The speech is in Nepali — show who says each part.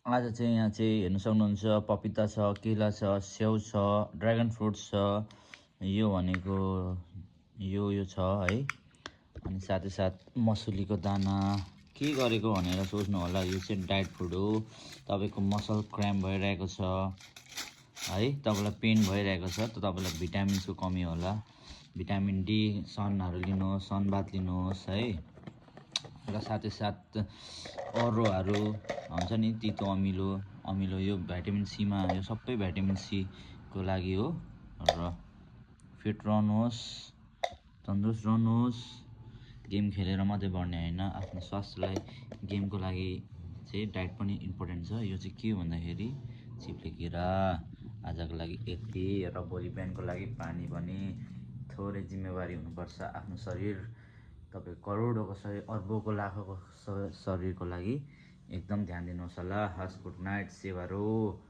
Speaker 1: आज चाहिँ यहाँ चाहिँ हेर्न सक्नुहुन्छ पपिता छ, केला छ, स्याउ छ, ड्रागन फ्रुट छ। यो भनेको यो छ है। अनि साथै साथ मसुलीको दाना के गरेको भनेर सोच्नु होला, यो चाहिँ डाइट फुड हो। तपाईँको मसल क्राम्प भइरहेको छ है, तपाईँलाई पेन भइरहेको छ, त तपाईँलाई भिटामिन्सको कमी होला। भिटामिन डी सनहरू लिनुहोस्, सनबाथ लिनुहोस् है। र साथै साथ अरूहरू हुन्छ नि, तितो अमिलो यो भिटामिन सीमा, यो सबै भिटामिन सीको लागि हो। र फिट रहनुहोस्, तन्दुरुस्त रहनुहोस्। गेम खेलेर मात्रै बढ्ने होइन, आफ्नो स्वास्थ्यलाई गेमको लागि चाहिँ डाइट पनि इम्पोर्टेन्ट छ। यो चाहिँ के हो भन्दाखेरि चिप्ले किरा। आजको लागि यति, र भोलि बिहानको लागि पानी पनि। थोरै जिम्मेवारी हुनुपर्छ आफ्नो शरीर, तपाईँ करोडौँको शरीर, अर्बौँको लाखौँको शरीरको लागि एकदम ध्यान दिनुहोस् होला। हस्, गुड नाइट, सेवा रो।